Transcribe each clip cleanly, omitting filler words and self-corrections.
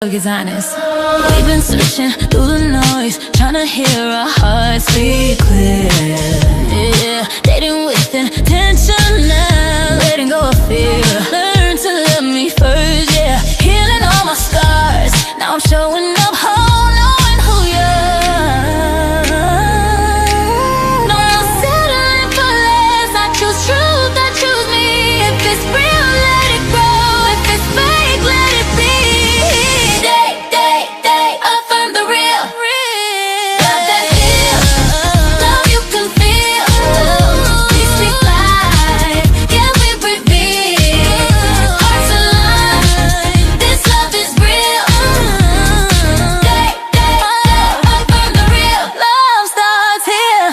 Is honest. We've been searching through the noise, trying to hear our hearts speak clear. Yeah, dating with intention now, letting go of fear. Learn to love me first, yeah. Healing all my scars. Now I'm showing up whole, knowing who you are. No more settling for less. I choose truth, I choose me. If it's real, let it grow. If it's fake, let it be. Affirm the real. Love that feels, love you can feel. We speak life, yeah, we reveal. Hearts align, this love is real. Affirm the real. Love starts here.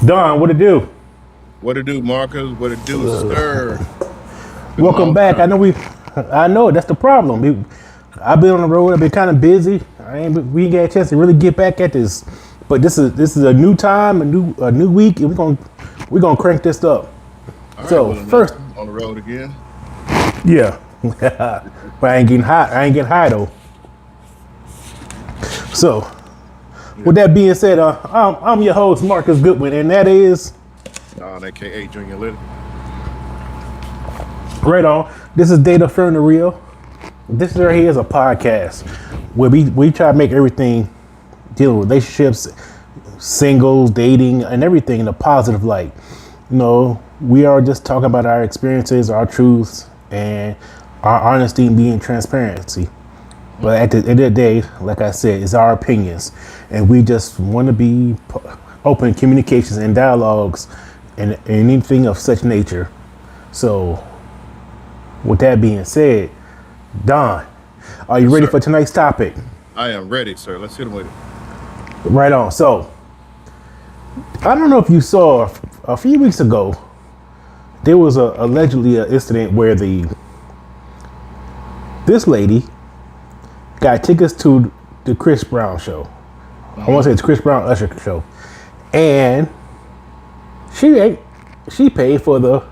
Don, what it do? What it do, Marcus? What it do, sir? Welcome back. I know that's the problem. I've been on the road. I've been kind of busy. We ain't got a chance to really get back at this. But this is a new time, a new week, and we're gonna crank this up. All So right, well, first, on the road again. yeah, but I ain't getting high though. So, with that being said, I'm your host Marcus Goodwin, and that is AKA Junior Lit. right on. This is Affirm The Real. This right here is a podcast where we try to make everything dealing with relationships, singles, dating, and everything in a positive light. You know, we are just talking about our experiences, our truths, and our honesty and being transparency. But at the end of the day, like I said, it's our opinions, and we just want to be open communications and dialogues and anything of such nature. So, with that being said, Don, are you ready for tonight's topic? I am ready, sir. Let's hit him with it. Right on. So, I don't know if you saw a few weeks ago, there was allegedly an incident where this lady got tickets to the Chris Brown show. I want to say it's Chris Brown Usher show, and she paid for the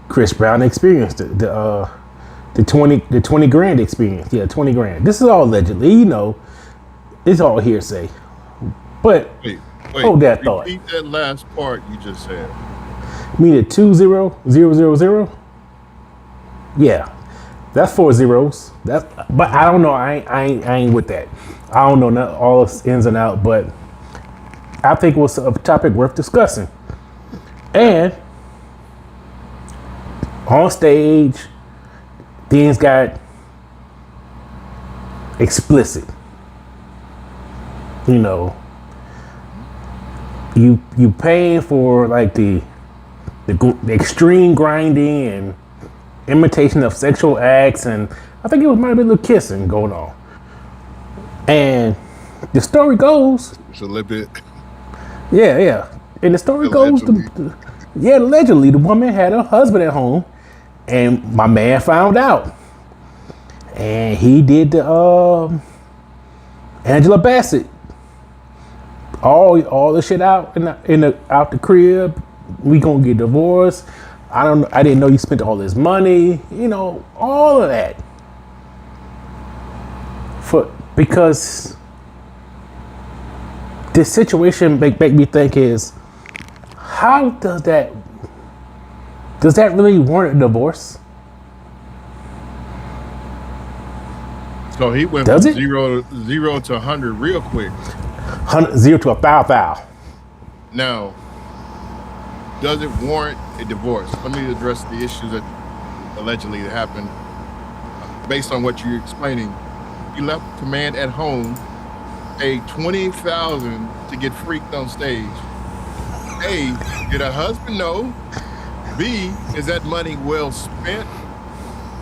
Chris Brown experience, the 20 grand experience. Yeah, 20 grand. This is all allegedly, you know, it's all hearsay. But Wait, hold that thought. Repeat that last part you just said. Mean it 20000? Yeah, that's 4 zeros. But I don't know. I ain't with that. I don't know all the ins and outs, but I think it was a topic worth discussing. And on stage, things got explicit. You know, you paying for like the extreme grinding and imitation of sexual acts, and I think it might have been a little kissing going on. And the story goes, It's a little bit. yeah, and the story Allegedly. goes, allegedly the woman had her husband at home, and my man found out, and he did the Angela Bassett, all the shit out out the crib. We gonna get divorced. I didn't know you spent all this money. You know, all of that because this situation make me think is, how does that really warrant a divorce? So he went Does from it? zero to 100 real quick. 0 to 1,000. Now, does it warrant a divorce? Let me address the issues that allegedly happened. Based on what you're explaining, you left the man at home, paid $20,000 to get freaked on stage. A, did her husband know? B, is that money well spent?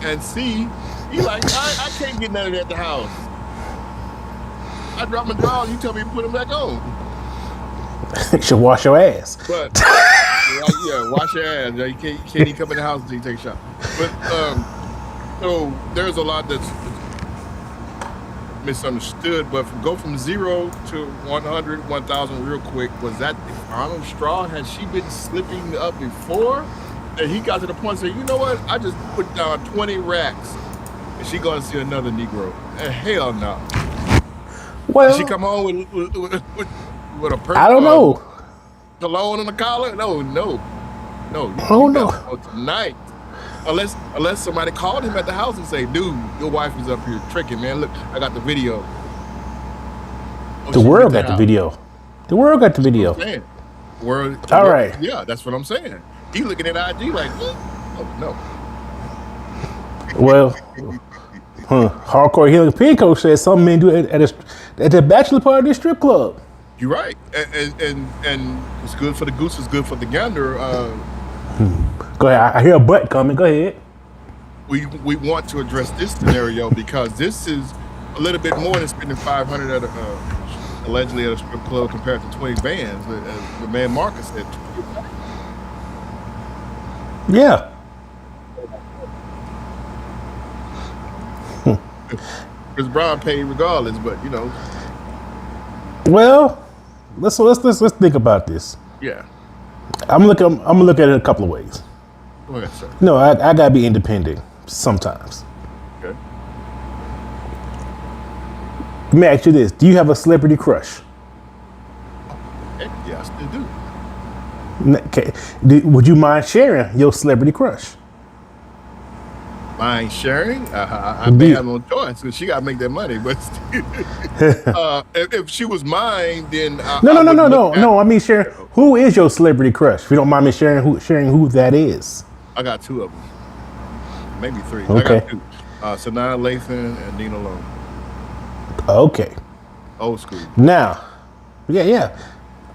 And C, he like, I can't get none of that at the house. I drop my drawers, you tell me to put them back on. You should wash your ass. But yeah, wash your ass. You can't even come in the house until you take a shot. But so there's a lot that's misunderstood. But go from 0 to 100, 1,000 real quick. Was that the final straw? Had she been slipping up before? And he got to the point saying, you know what? I just put down 20 racks and she going to see another Negro. And hell no. Did she Well, come home with a I don't know. cologne on the collar? No. Oh You got to no. go tonight. Unless somebody called him at the house and say, dude, your wife is up here tricking, man. Look, I got the video. Oh, The she's world at got the house. video. The world got the That's video. what I'm saying. World, All right. Yeah, that's what I'm saying. He looking at IG like, oh, no. Well, Hardcore Healing Pinko said some men do it at the bachelor party at strip club. You're right. And it's good for the goose, it's good for the gander. Go ahead. I hear a butt coming. Go ahead. We want to address this scenario because this is a little bit more than spending $500 allegedly at a strip club compared to 20 bands, as the man Marcus said. Yeah. Chris Brown paid regardless, but Well, let's think about this. yeah. I'm gonna look at it a couple of ways. Go ahead, sir. No, I gotta be independent sometimes. Okay. Let me ask you this: do you have a celebrity crush? Yeah, I still do. Okay. Would you mind sharing your celebrity crush? Mind sharing? I may have no choice because she got to make that money. But if she was mine, then No. I mean, sharing. Who is your celebrity crush? If you don't mind me sharing who that is. I got two of them, maybe three. Okay. I got two: Sanaa Lathan and Nina Long. Okay. Old school. Now, yeah.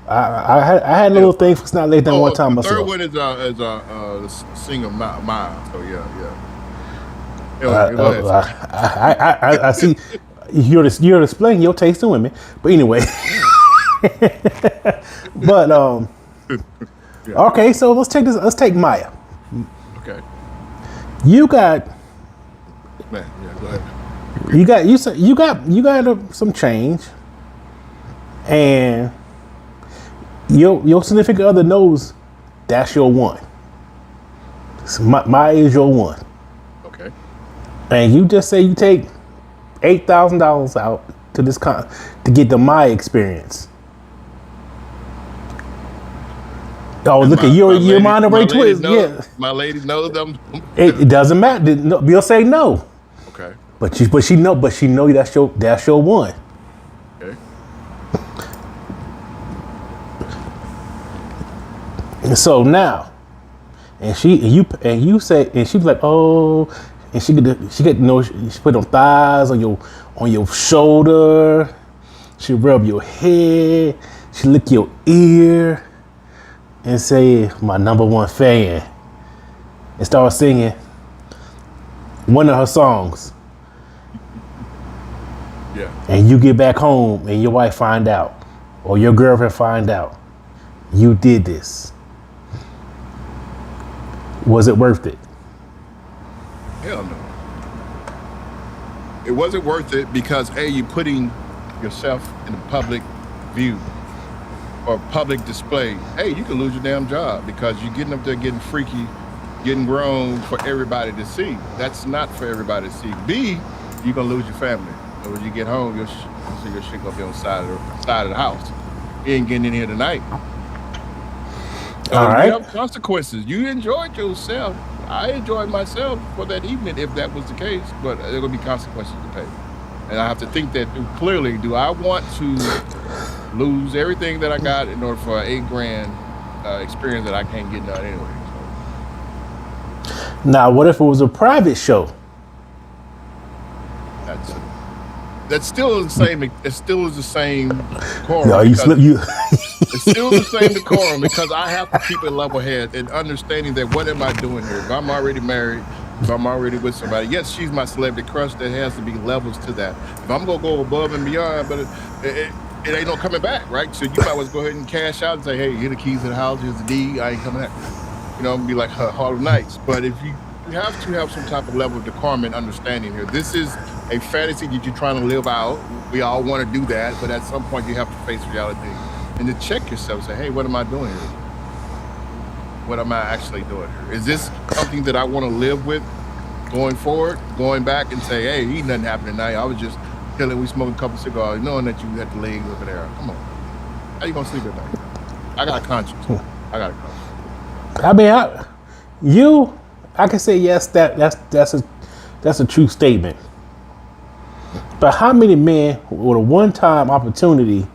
I had a little thing for Snot Late one time the third myself. one is the singer Miles. So yeah. Go ahead. I see you're displaying your taste in women, but anyway. But Yeah. okay, so let's take Maya. Okay. You got Man, yeah, go ahead. you got some change, and your significant other knows that's your one. So Maya is your one. Okay. And you just say you take $8,000 out to to get the Maya experience. Oh, look at your mind already twist. Yeah, My lady knows them. it doesn't matter. You'll say no, Okay. but she know that's your one. Okay. And so now, you say, and she be like, oh, and she put on thighs on your shoulder. She rub your head. She lick your ear, and say, my number one fan, and start singing one of her songs. Yeah. And you get back home, and your wife find out, or your girlfriend find out, you did this. Was it worth it? Hell no. It wasn't worth it because you're putting yourself in the public view or public display. Hey, you can lose your damn job because you're getting up there getting freaky, getting grown for everybody to see. That's not for everybody to see. B, you're gonna lose your family. And when you get home, your shit gonna be on the side of the house. You ain't getting in here tonight. All right. You have consequences. You enjoyed yourself. I enjoyed myself for that evening if that was the case, but there gonna be consequences to pay. And I have to think that clearly, do I want to lose everything that I got in order for an $8,000 experience that I can't get done anyway? So Now, what if it was a private show? that's still the same. It still is the same decorum. No, It's still the same decorum because I have to keep a level head and understanding that what am I doing here? If I'm already married, if I'm already with somebody, yes, she's my celebrity crush. There has to be levels to that. If I'm gonna go above and beyond, but it ain't no coming back, right? So you might as well go ahead and cash out and say, hey, here the keys to the house, here's the deed, I ain't coming back. Be like Harlem Nights. But if you have to have some type of level of decorum and understanding here. This is a fantasy that you're trying to live out. We all want to do that, but at some point you have to face reality and to check yourself and say, hey, what am I doing here? what am I actually doing here? Is this something that I want to live with going forward? Going back and say, hey, ain't nothing happened tonight. I was just chilling. We smoking a couple cigars, knowing that you had the legs over there. Come on, how you gonna sleep at night? I got a conscience. I got a conscience. I mean, I can say yes. That's a true statement. But how many men with a one-time opportunity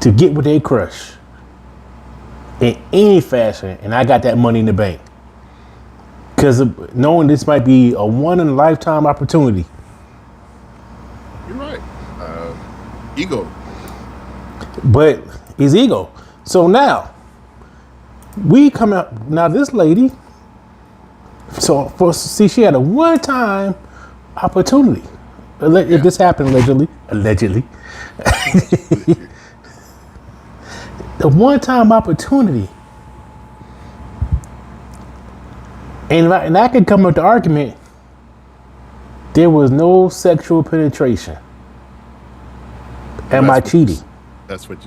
to get with their crush in any fashion, and I got that money in the bank? Because knowing this might be a one-in-a-lifetime opportunity. You're right. Ego. But it's ego. So now, we come out, now this lady, she had a one-time opportunity. If this happened allegedly, the one-time opportunity. And I could come up with the argument, there was no sexual penetration. Am I cheating? That's what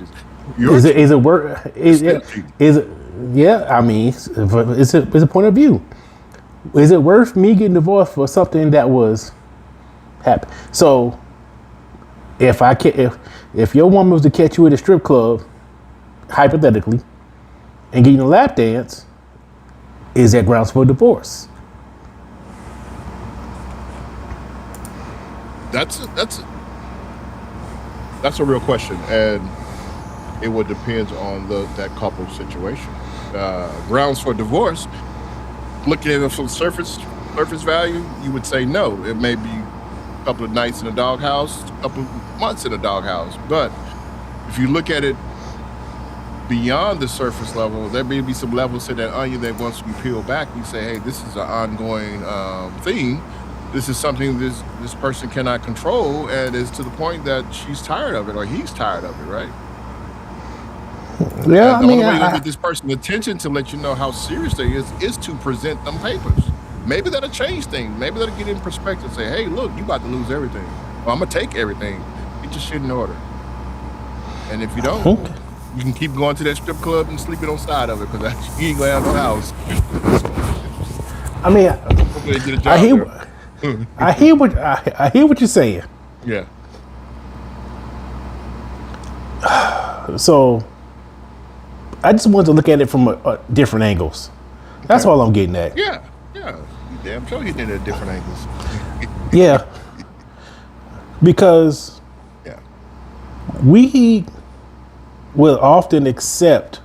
you. Is it worth? Is it? Yeah. I mean, it's a point of view. Is it worth me getting divorced for something that was happened? So, if your woman was to catch you at a strip club, hypothetically, and getting a lap dance, is that grounds for divorce? That's a real question, and it would depend on that couple's situation. Grounds for divorce, looking at it from surface value, you would say no. It may be a couple of nights in a doghouse, a couple of months in a doghouse. But if you look at it beyond the surface level, there may be some levels to that onion that once you peel back, you say, hey, this is an ongoing thing. This is something this person cannot control, and it's to the point that she's tired of it or he's tired of it, right? Yeah, and the only way to get this person attention to let you know how serious they is to present them papers. Maybe that'll change things. Maybe that'll get in perspective and say, hey, look, you about to lose everything. Well, I'm going to take everything. Get your shit in order. And if you don't, you can keep going to that strip club and sleeping on the side of it because you ain't going to have no house. I mean, I hear what you're saying. Yeah. So, I just wanted to look at it from different angles. That's all I'm getting at. Yeah. You damn sure you did it at different angles. Yeah. Because we will often accept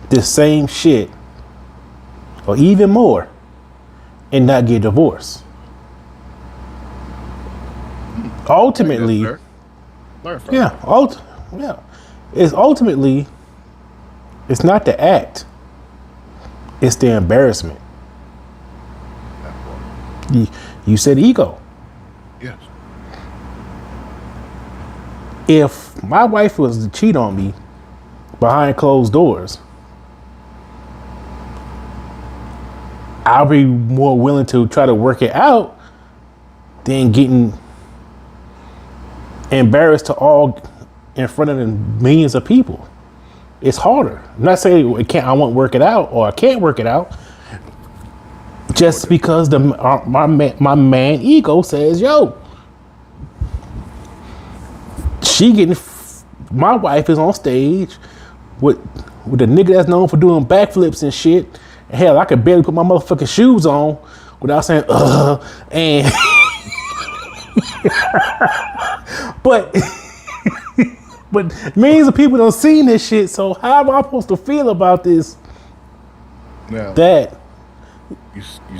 the same shit or even more and not get divorced. Ultimately, it's not the act, it's the embarrassment. You said ego. Yes. If my wife was to cheat on me behind closed doors, I'll be more willing to try to work it out than getting embarrassed to all in front of the millions of people. It's harder. I'm not saying I won't work it out or I can't work it out. Just because my man ego says, yo, my wife is on stage with a nigga that's known for doing backflips and shit. Hell, I could barely put my motherfucking shoes on without saying, and but millions of people don't seen this shit, so how am I supposed to feel about this? Yeah. That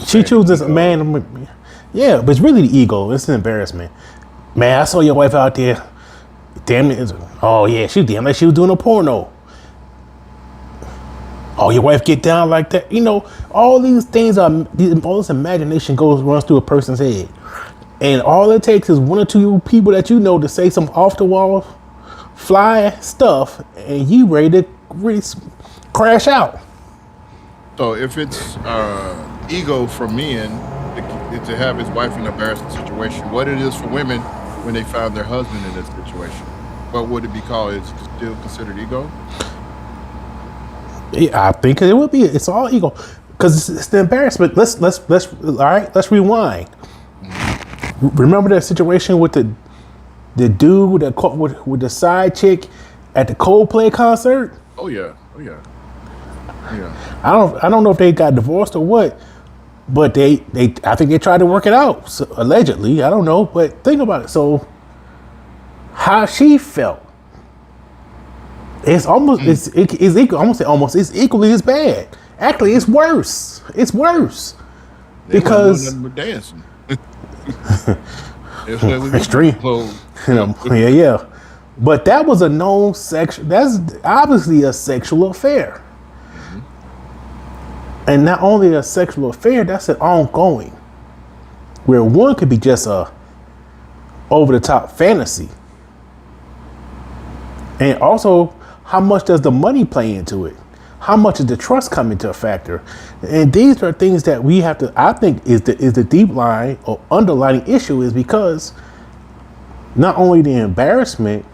she chooses a man. Yeah, but it's really the ego. It's an embarrassment. Man, I saw your wife out there. Damn it. Oh yeah, she damn like she was doing a porno. Oh, your wife get down like that. You know, all these things all this imagination runs through a person's head. And all it takes is one or two people that you know to say some off the wall fly stuff and you ready to really crash out. So if it's ego for men to have his wife in an embarrassing situation, what it is for women when they found their husband in this situation, what would it be called? Is it still considered ego? Yeah, I think it would be. It's all ego, because it's the embarrassment. Let's all right. Let's rewind. Remember that situation with the dude that caught with the side chick at the Coldplay concert? Oh yeah. Oh yeah. Yeah. I don't know if they got divorced or what, but they I think they tried to work it out, so, allegedly. I don't know, but think about it. So how she felt, it's almost it's equal. I won't say almost. It's equally as bad. Actually, it's worse. It's worse because dancing. extreme. Yeah. But that was a known sexual. That's obviously a sexual affair, and not only a sexual affair. That's an ongoing, where one could be just a over the top fantasy, and also how much does the money play into it? How much does the trust come into a factor? And these are things that we have to. I think is the deep line or underlying issue is because not only the embarrassment.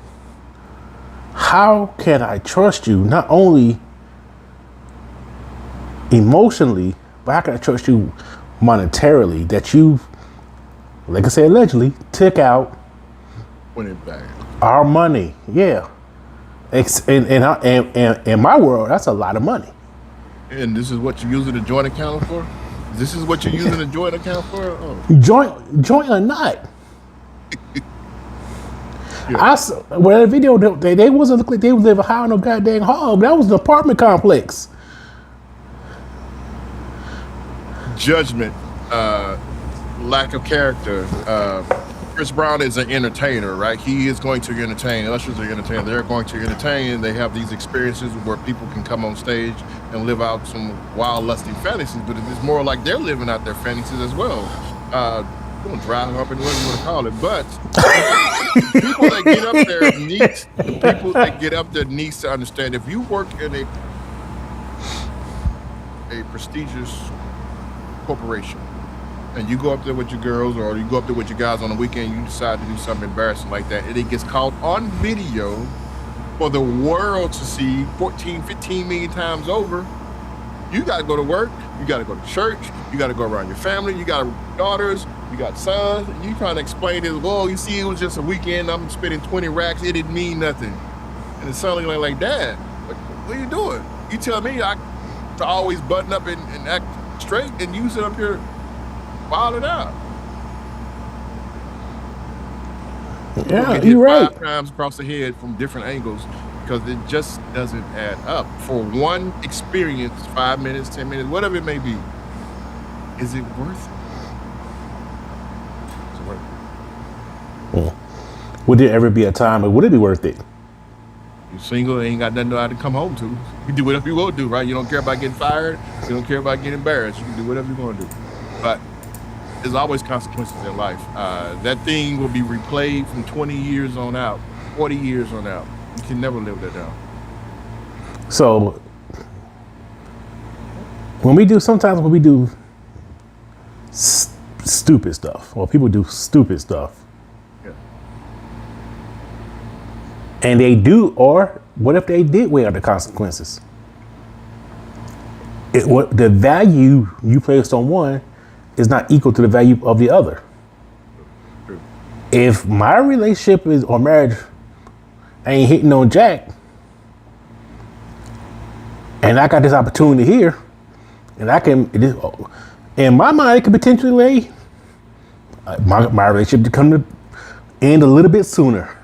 How can I trust you? Not only emotionally, but how can I trust you monetarily? That you, like I said, allegedly took out our money. Yeah. In my world, that's a lot of money. And this is what you're using a joint account for? This is what you're using a joint account for? Oh. Joint or not? Yeah. Well, the video they wasn't look like they was living high on no goddamn hog. That was an apartment complex. Judgment, lack of character. Chris Brown is an entertainer, right? He is going to entertain. Ushers are entertaining. They're going to entertain. They have these experiences where people can come on stage and live out some wild, lusty fantasies. But it's more like they're living out their fantasies as well. Dry humping, whatever you want to call it, but people that get up there need to understand if you work in a prestigious corporation and you go up there with your girls or you go up there with your guys on the weekend, you decide to do something embarrassing like that, and it gets caught on video for the world to see 14, 15 million times over, you got to go to work, you got to go to church, you got to go around your family, you got daughters, you got sons, and you trying to explain this, well, you see, it was just a weekend, I'm spending 20 racks, it didn't mean nothing. And it's something like that. Like, what are you doing? You tell me I to always button up and act straight, and you sit up here wilding out. Yeah, you're right. 5 times across the head from different angles because it just doesn't add up. For one experience, 5 minutes, 10 minutes, whatever it may be, is it worth it? Would there ever be a time, or would it be worth it? You're single, ain't got nothing to come home to. You can do whatever you want to do, right? You don't care about getting fired. You don't care about getting embarrassed. You can do whatever you want to do. But there's always consequences in life. That thing will be replayed from 20 years on out, 40 years on out. You can never live that down. So when we do stupid stuff, or people do stupid stuff, and they do, or what if they did weigh out the consequences? What the value you placed on one is not equal to the value of the other. True. If my relationship or marriage ain't hitting on jack, and I got this opportunity here, and I can, in my mind, it could potentially lay my relationship to come to end a little bit sooner.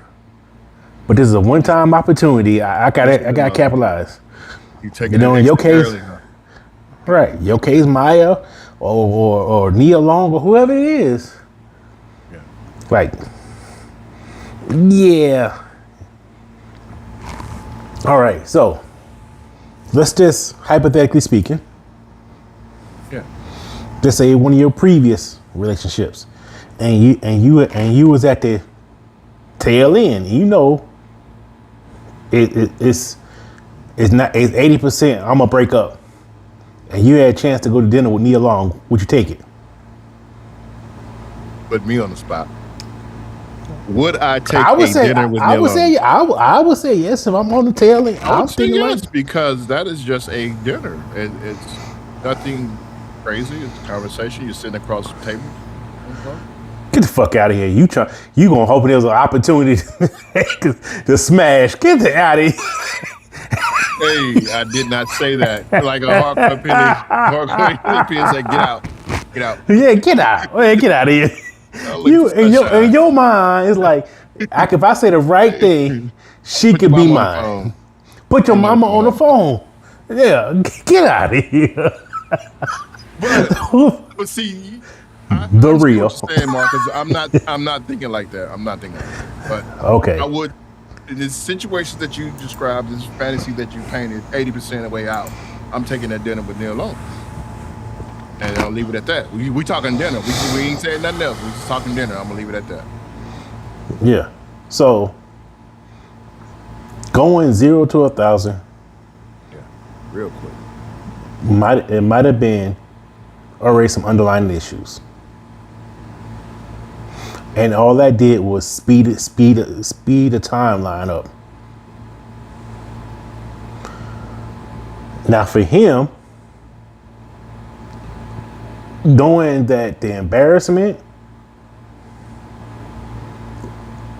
But this is a one-time opportunity. I got to capitalize. You take in your case, right? Your case, Maya, or Nia Long, or whoever it is. Yeah. Like, yeah. All right. So let's just hypothetically speaking. Yeah. Just say one of your previous relationships, and you was at the tail end. You know. It's 80%. I'm gonna break up, and you had a chance to go to dinner with Nia Long. Would you take it? Put me on the spot. Would I take I would a say, dinner with I me would alone? say, I would say yes if I'm on the tail end. I would I'm say thinking like, yes because that is just a dinner. It's nothing crazy. It's a conversation. You're sitting across the table. get the fuck out of here. You gonna hope there's an opportunity to smash. Get the out of here. Hey, I did not say that. Like a hardcore penny said, get out. Yeah, get out. Hey, get out of here. I'll leave the In sunshine. your mind, it's like, if I say the right thing, she Put your could be mama on the mine. phone. Put your mama on the phone. Yeah, get out of here. But see, I The understand real. what you're saying, Marcus. I'm not thinking like that. I'm not thinking like that. But Okay. I would, in the situations that you described, this fantasy that you painted, 80% of the way out, I'm taking that dinner with Neil alone. And I'll leave it at that. We talking dinner. We ain't saying nothing else. We just talking dinner. I'm gonna leave it at that. Yeah. So going 0 to 1,000 Yeah, real quick. might have been already some underlying issues, and all that did was speed the timeline up. Now for him, knowing that the embarrassment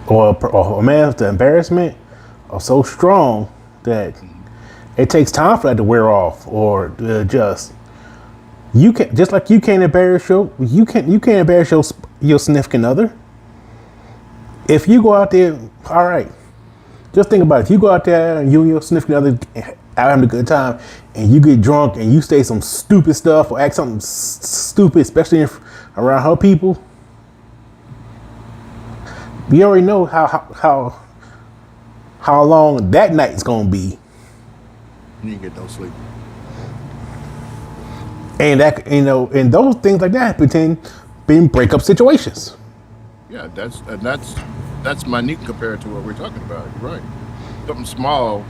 or a man's the embarrassment are so strong that it takes time for that to wear off or to adjust. You can just like you can't embarrass you can't embarrass your significant other. If you go out there, all right, just think about it. If you go out there and you and your significant other out having a good time, and you get drunk and you say some stupid stuff or act something stupid, especially around her people, you already know how long that night's gonna be. You ain't get no sleep. And that and those things like that been breakup situations. Yeah, that's minute compared to what we're talking about. You're right. Something small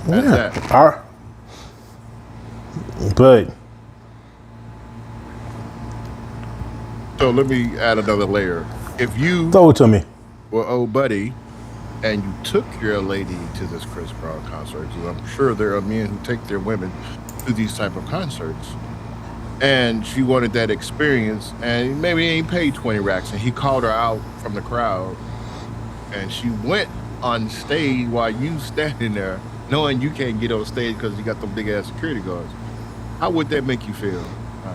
as that. But So let me add another layer. If you throw it to me. were old buddy and you took your lady to this Chris Brown concert, 'cause I'm sure there are men who take their women to these type of concerts, and she wanted that experience, and maybe he ain't paid 20 racks, and he called her out from the crowd, and she went on stage while you standing there, knowing you can't get on stage because you got them big ass security guards. How would that make you feel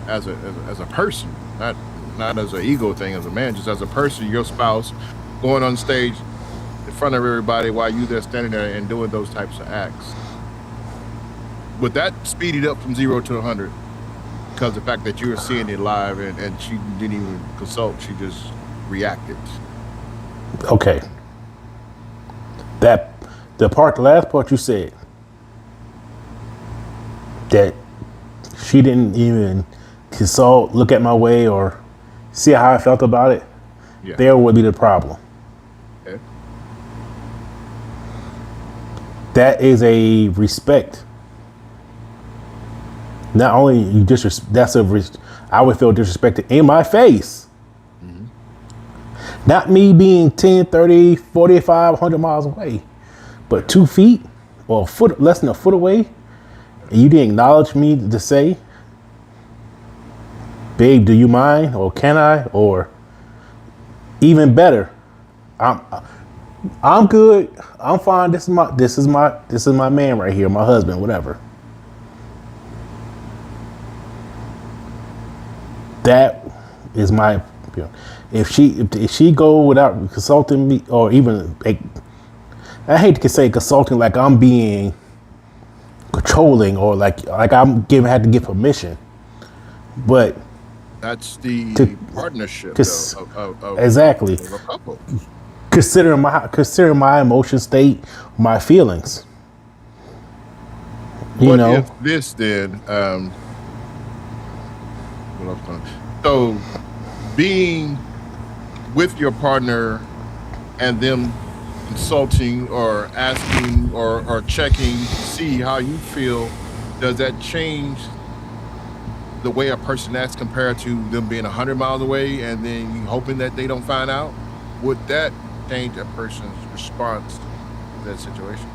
as a person, not as an ego thing as a man, just as a person, your spouse going on stage in front of everybody while you there standing there and doing those types of acts? Would that speed it up from 0 to 100? Because the fact that you were seeing it live and she didn't even consult, she just reacted. Okay. The last part you said, that she didn't even consult, look at my way, or see how I felt about it, Yeah. there would be the problem. Okay. That is a respect. Not only you I would feel disrespected in my face. Mm-hmm. Not me being 10, 30, 45, 100 miles away, but 2 feet or a foot, less than a foot away, and you didn't acknowledge me to say, babe, do you mind? Or can I? Or even better, I'm good. I'm fine. This is my man right here, my husband, whatever. That is my, if she go without consulting me, or even I hate to say consulting like I'm being controlling or like I'm had to give permission, but That's the partnership of exactly a couple. considering my emotion state, my feelings. What if this then? What else going? So, being with your partner and them consulting or asking or checking to see how you feel, does that change the way a person acts compared to them being 100 miles away and then you hoping that they don't find out? would that change a person's response to that situation?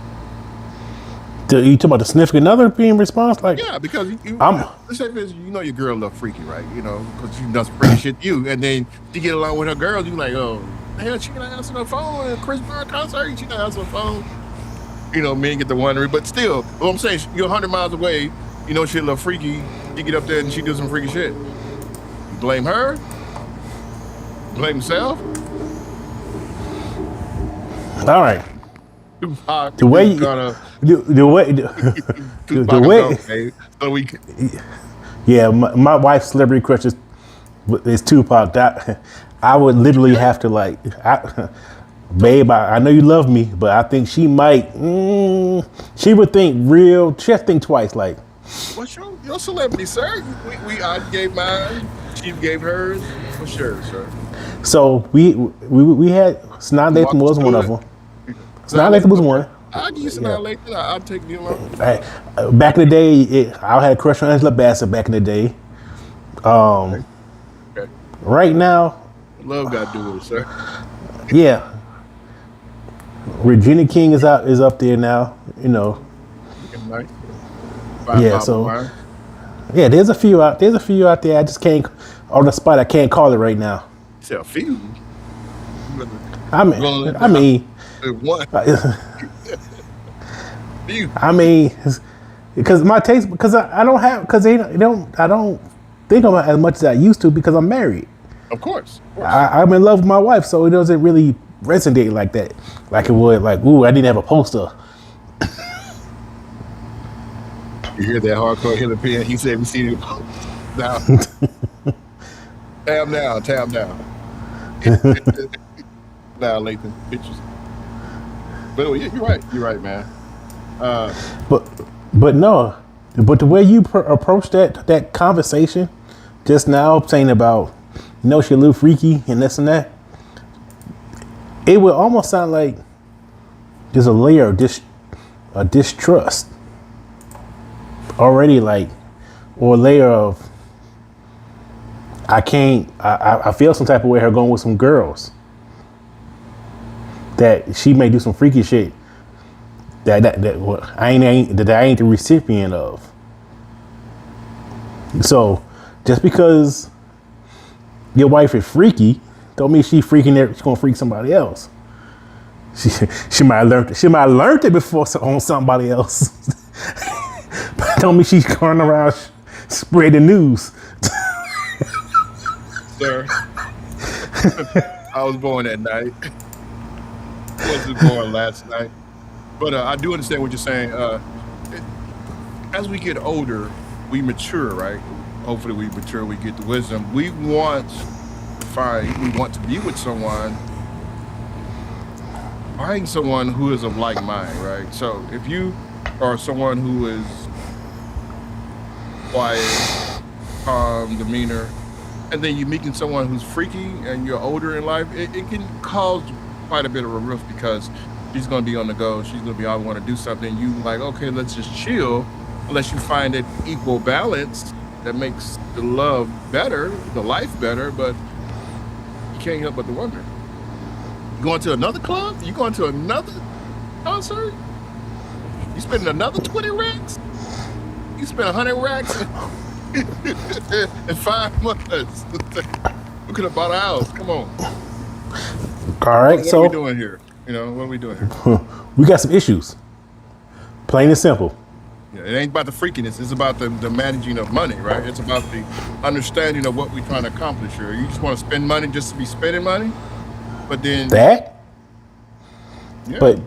You talk about the significant other being response? Like, Yeah, because I'm, let's say you know your girl a little freaky, right? You know, because she does freaky shit to you, and then she get along with her girls. You like, oh, hell, she not answering her phone at Chris Brown concert. She not answering her phone. You know, men get to wondering, but still, what I'm saying, you're 100 miles away. You know, she a little freaky. You get up there and she do some freaky shit. You blame her? Blame himself? all right. Tupac, The way you, the way, the way, so we yeah, my wife's celebrity crush is Tupac. That I would literally have to like, babe, I know you love me, but I think she might. She would think real. She has to think twice. Like, what's your celebrity, sir? I gave mine. She gave hers. For sure, sir. so we had Snot Lathan was one of them. Snot Lathan was one. I'll give you Snot Lathan. I'll take you along. Back in the day, I had a crush on Angela Bassett. Back in the day. Okay. Right now, Love got to do with it, sir. yeah. Regina King is up there now. You know. Right. Yeah. So. Yeah, there's a few out there. I just can't on the spot. I can't call it right now. Say a few. I mean, one. I mean, because my taste, because I don't have, because I don't think I'm as much as I used to because I'm married. Of course. I'm in love with my wife, so it doesn't really resonate like that, like it would. Like, ooh, I didn't have a poster. You hear that hardcore Hillary P? He said we see it now. Tab now. Now, Lathan, pictures. But you're right, man. But no, but the way you approach that conversation just now, saying about, you know, she a little freaky and this and that, it would almost sound like there's a layer of distrust already, like, or a layer of I feel some type of way her going with some girls, that she may do some freaky shit that I ain't the recipient of. So just because your wife is freaky don't mean she's gonna freak somebody else. She might have learned it before on somebody else. But don't mean she's going around spreading news. Sir, I was born that night. Wasn't born last night. But I do understand what you're saying. As we get older, we mature, right? Hopefully we mature, we get the wisdom. We want to be with someone, find someone who is of like mind, right? So if you are someone who is quiet, calm, demeanor, and then you're meeting someone who's freaky and you're older in life, it can cause quite a bit of a rift because she's going to be on the go. She's going to be always want to do something. You like, okay, let's just chill, unless you find that equal balance that makes the love better, the life better, but you can't help but to wonder. You going to another club? You going to another concert? You spending another 20 racks? You spend 100 racks in 5 months. We could have bought a house. Come on. All right, what are we doing here? You know, what are we doing here? We got some issues. Plain and simple. Yeah, it ain't about the freakiness. It's about the managing of money, right? It's about the understanding of what we're trying to accomplish here. You just want to spend money just to be spending money, but then that. Yeah. But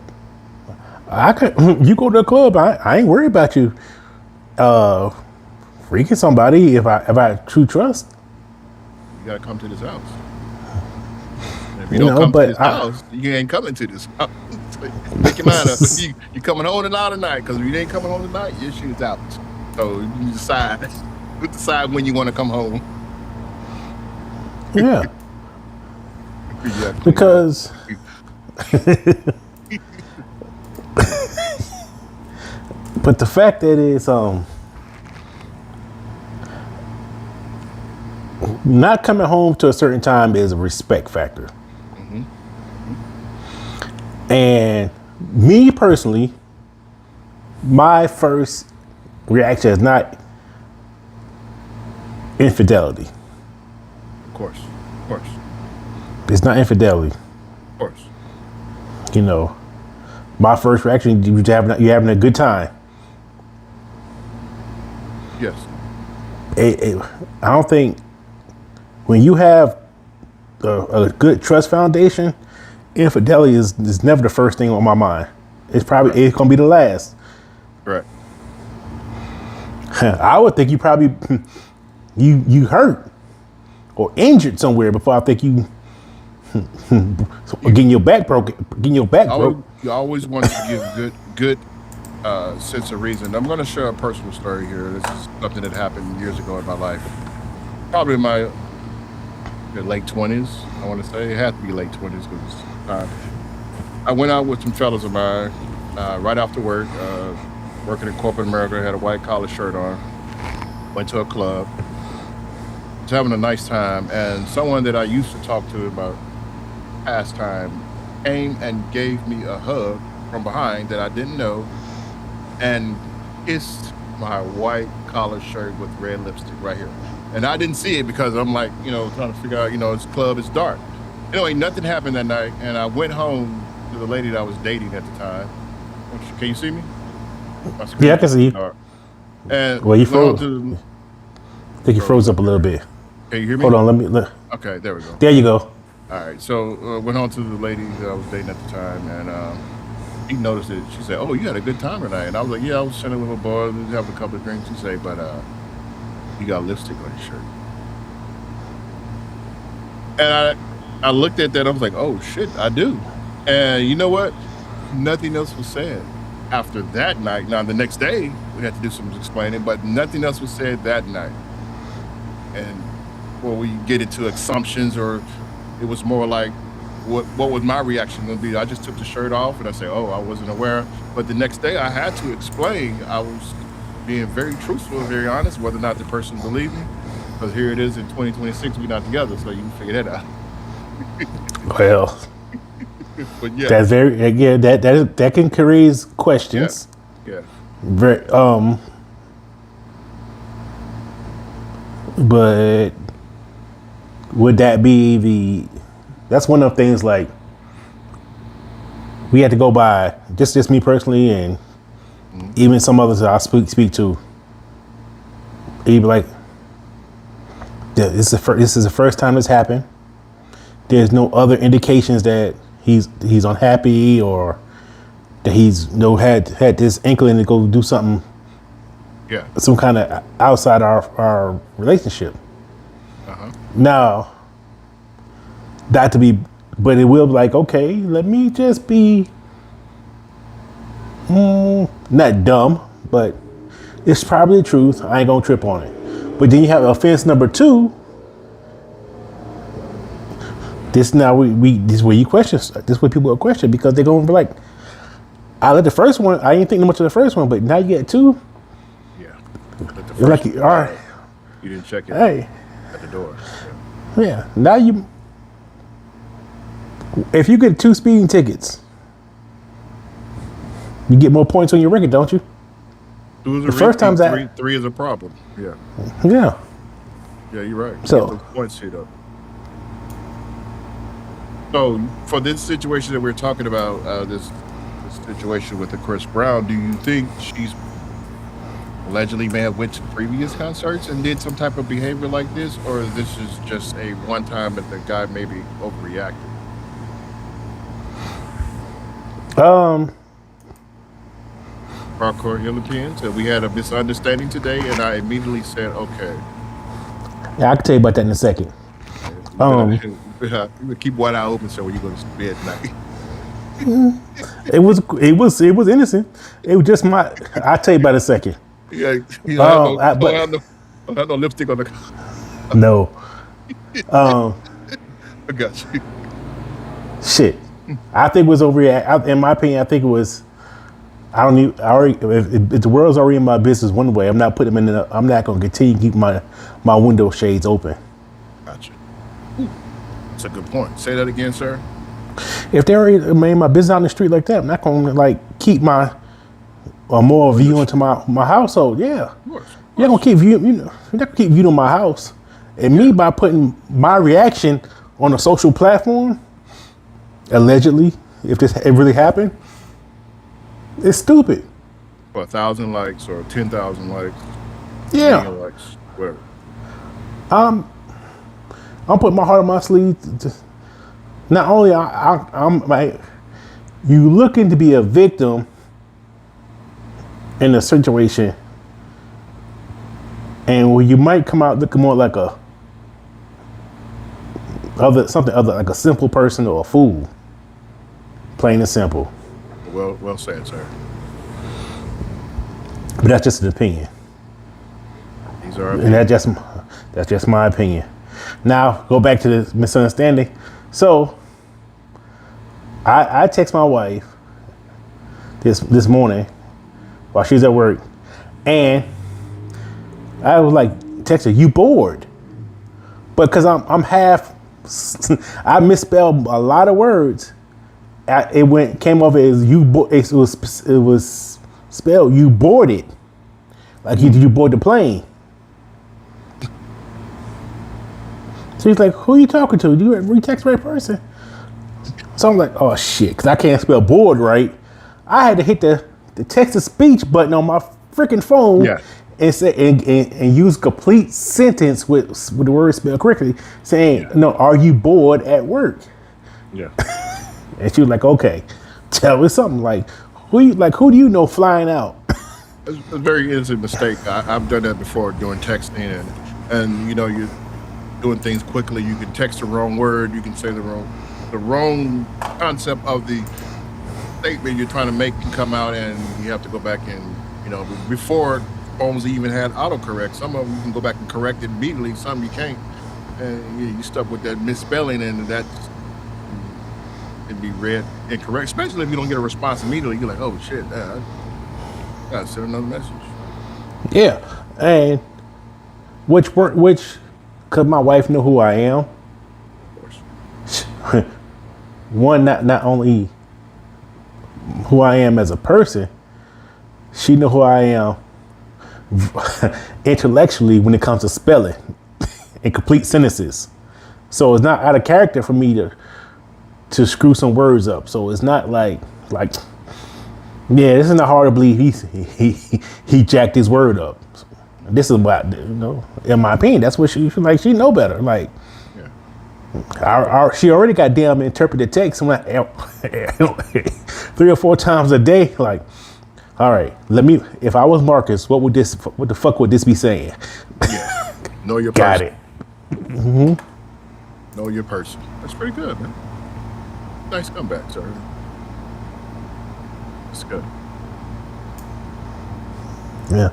I could. You go to a club. I ain't worried about you freaking somebody if I true trust. You gotta come to this house. And if you don't come to this house, you ain't coming to this house. Make your mind up. You coming home tonight or not? Because if you ain't coming home tonight, your shit's out. So you decide. You decide when you want to come home. Yeah. Because but the fact that it's not coming home to a certain time is a respect factor. Mm-hmm. And me personally, my first reaction is not infidelity. Of course. Of course. It's not infidelity. Of course. You know, my first reaction, you're having a good time. Yes. I don't think when you have a good trust foundation, infidelity is never the first thing on my mind. It's probably it's gonna be the last. Right. I would think you probably you hurt or injured somewhere before I think you getting your back broke. You always want to give good sense of reason. I'm going to share a personal story here. This is something that happened years ago in my life. Probably in my late 20s, I want to say. It had to be late 20s because I went out with some fellas of mine right after work, working in corporate America, had a white collar shirt on, went to a club, was having a nice time, and someone that I used to talk to about pastime came and gave me a hug from behind that I didn't know and kissed my white collar shirt with red lipstick right here. And I didn't see it because I'm like, trying to figure out, this club is dark. Anyway, nothing happened that night, and I went home to the lady that I was dating at the time. Can you see me? Yeah, I can see you. And well, you froze. I think you froze up a little bit. Can you hear me? Hold on, Okay, there we go. There you go. All right, so went on to the lady that I was dating at the time, and he noticed it. She said, "Oh, you had a good time tonight." And I was like, "Yeah, I was chilling with my boys, having a couple of drinks." She said, "But you got lipstick on your shirt." And I looked at that. I was like, "Oh shit, I do." And you know what? Nothing else was said after that night. Now the next day we had to do some explaining, but nothing else was said that night. And we get into assumptions, or it was more like, what was my reaction going to be? I just took the shirt off and I say, "Oh, I wasn't aware." But the next day I had to explain. I was being very truthful and very honest, whether or not the person believed me. Because here it is in 2026, we're not together, so you can figure that out. Well, but yeah, that's that can raise questions. Yeah. Very, but would that be that's one of the things, like, we had to go by, just me personally, and even some others that I speak to. He'd be like, this is the first time this happened. There's no other indications that he's unhappy, or that he's had this inkling to go do something, some kind of outside our relationship. Now, not to be, but it will be like, okay, let me just be not dumb, but it's probably the truth. I ain't gonna trip on it. But then you have offense number 2. This is where you question. This is where people will question, because they're gonna be like, I let the first one. I didn't think much of the first one, but now you get 2. Yeah. You're like, all right. You didn't check it. Hey. At the door. Yeah. Now if you get 2 speeding tickets, you get more points on your record, don't you? 2 is the first time's that 3 is a problem. Yeah. Yeah. Yeah, you're right. So get those points hit up. So for this situation that we're talking about, this situation with the Chris Brown, do you think she's allegedly may have went to previous concerts and did some type of behavior like this, or this is just a one time that the guy maybe overreacted? Hardcore Europeans, and we had a misunderstanding today, and I immediately said, "Okay." Yeah, I can tell you about that in a second. Keep one eye open, so when you go to bed tonight. It was innocent. It was just I'll tell you about it in a second. Yeah, don't have no lipstick on the. No. I got you. Shit. I think it was overreact. In my opinion, I think it was. I don't even. If the world's already in my business one way, I'm not putting them in. I'm not going to continue to keep my window shades open. Gotcha. That's a good point. Say that again, sir. If they already made my business out in the street like that, I'm not gonna like keep my a moral view into my household. Yeah, Of course. you're not gonna keep view. You're not gonna keep viewing my house. And me by putting my reaction on a social platform, allegedly, if it really happened, it's stupid. For 1,000 likes or 10,000 likes, Yeah, million likes, whatever. I'm putting my heart on my sleeve. Not only I'm like, you looking to be a victim in a situation, and where you might come out looking more like something other like a simple person or a fool. Plain and simple. Well said, sir. But that's just an opinion, These are and that's just my opinion. Now go back to this misunderstanding. So I text my wife this morning while she's at work, and I was like, text her, you bored? But because I'm half, I misspelled a lot of words. It came over as you. It was spelled you boarded, like you board the plane. So he's like, who are you talking to? Do you text the right person? So I'm like, oh shit, because I can't spell bored right. I had to hit the text to speech button on my freaking phone. Yeah. And say and use complete sentence with the word spelled correctly, saying, "No, are you bored at work?" Yeah. And she was like, "Okay, tell me something like who do you know flying out?" It's a very innocent mistake. I've done that before doing texting, and you're doing things quickly. You can text the wrong word. You can say the wrong concept of the statement you're trying to make can come out, and you have to go back and before phones even had autocorrect. Some of them you can go back and correct it immediately. Some you can't, and you stuck with that misspelling, and that can be read incorrect. Especially if you don't get a response immediately, you're like, "Oh shit, I gotta send another message." Yeah, and which because my wife knew who I am. Of course. One, not only who I am as a person, she knew who I am intellectually when it comes to spelling and complete sentences. So it's not out of character for me to screw some words up. So it's not like yeah, this is not hard to believe he jacked his word up. This is what in my opinion, that's what she know better. Like she already got damn interpreted text 3 or 4 times a day. Like, all right, if I was Marcus, what the fuck would this be saying? Yeah. Know your Got person. it. Mm-hmm. Know your person. That's pretty good, man. Nice comeback, sir. That's good. Yeah.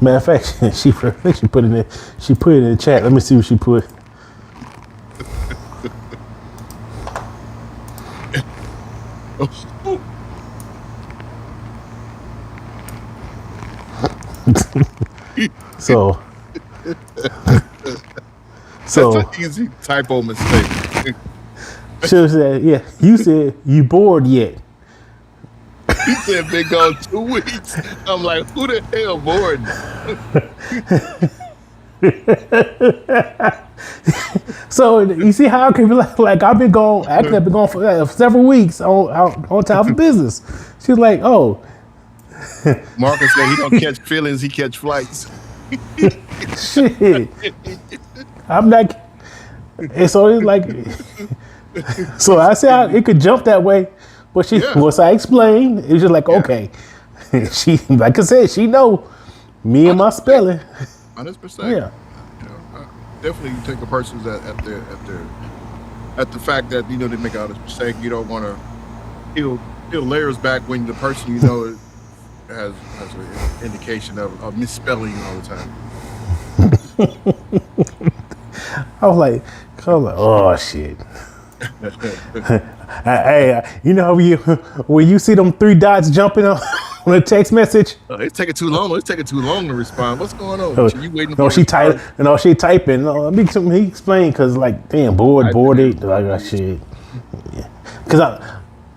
Matter of fact, she put it in the chat. Let me see what she put. So That's an easy typo mistake. she said, yeah, you said you bored yet. He said been gone 2 weeks. I'm like, who the hell bored? So you see how I can be like I've been gone. Actually, I've been gone for several weeks on time for business. She's like, oh, Marcus said he don't catch feelings, he catch flights. shit. I'm not. And so it's like, so I said it could jump that way, but once I explained, it was just like, okay. She, like I said, she know me and my spelling. 100%. Yeah. Definitely you take a person's at the fact that they make all this mistake. You don't want to peel layers back when the person has an indication of misspelling all the time. I was like, oh shit. Hey, you know when you see them 3 dots jumping on a text message? It's taking too long. It's taking too long to respond. What's going on? You waiting? She typing. He explained because like, damn, bored. Like, shit. Yeah. Cause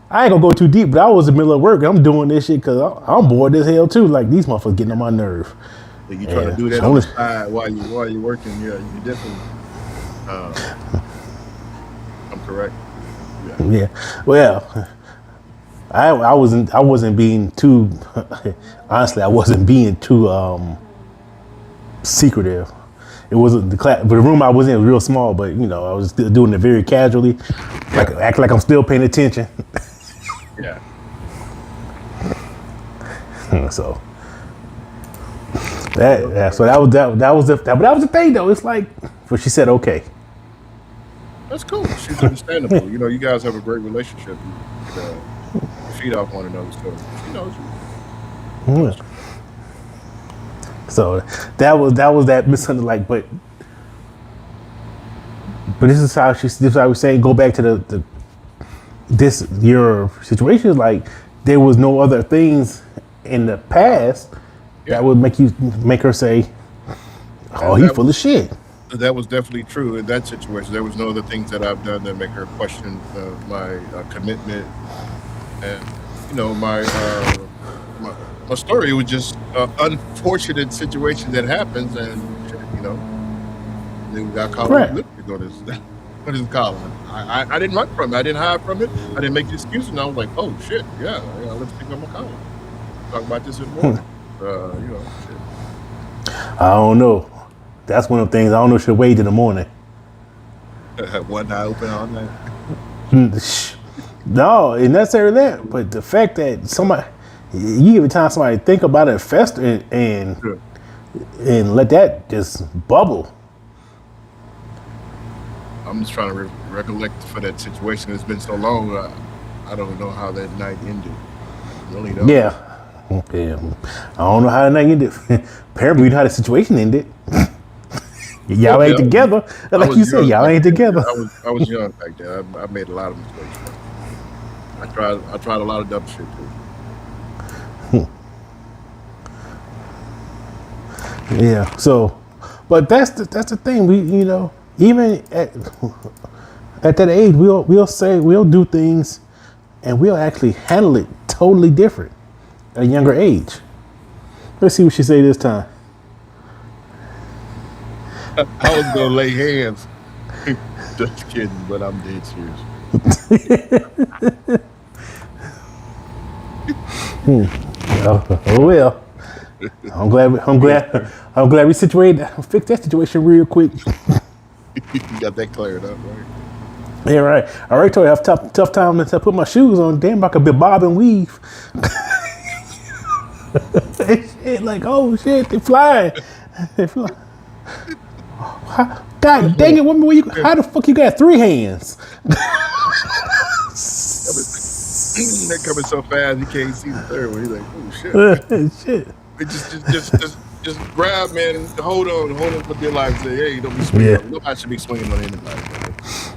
I ain't gonna go too deep, but I was in the middle of work. I'm doing this shit because I'm bored as hell too. Like these motherfuckers getting on my nerve. You trying to do that on the side while you working? Yeah, you definitely. I'm correct. Yeah. Well, I wasn't being too. Honestly, I wasn't being too secretive. It wasn't the class, but the room I was in was real small. But you know, I was still doing it very casually, like act like I'm still paying attention. Yeah. So that was the thing though. It's like, but she said okay. That's cool. She's understandable. You know, you guys have a great relationship. You feed off one another, so she knows you. Yeah. So that was that misunderstanding. Like, but this is how I was saying. Go back to your situation is like there was no other things in the past that would make her say, "Oh, he's full of shit." That was definitely true in that situation. There was no other things that I've done that make her question my commitment, and you know my story was just unfortunate situation that happens, and you know, then we got caught with lipstick on this. What is it called? I didn't run from it. I didn't hide from it. I didn't make the excuse, and I was like, oh shit, yeah, I got lipstick on my collar. Talk about this in the morning. You know, shit. I don't know. That's one of the things I don't know. Should wait in the morning. One eye open all night. No, it's necessarily that, but the fact that somebody, you give time somebody to think about it, fester, and let that just bubble. I'm just trying to recollect for that situation. It's been so long. I don't know how that night ended. Really don't. Yeah. I don't know how the night ended. Apparently, you know how the situation ended. Y'all ain't together. Like you said, y'all ain't together. I was young back then. I made a lot of mistakes. I tried a lot of dumb shit too. Yeah. So, but that's the thing. We, you know, even at that age, we'll do things, and we'll actually handle it totally different at a younger age. Let's see what she say this time. I was gonna lay hands. Just kidding, but I'm dead serious. Oh well. I'm glad we fixed that situation real quick. You got that cleared up, right? Yeah, right. I already told you I have tough time to put my shoes on. Damn, I could be bob and weave. Shit, like, oh shit, they flying. They fly. God dang it, woman, how the fuck you got 3 hands? They're coming so fast you can't see the third one. He's like, oh shit. Shit. Just grab, man, hold on for dear life and say, hey, don't be swinging. Yeah. Nobody should be swinging on anybody.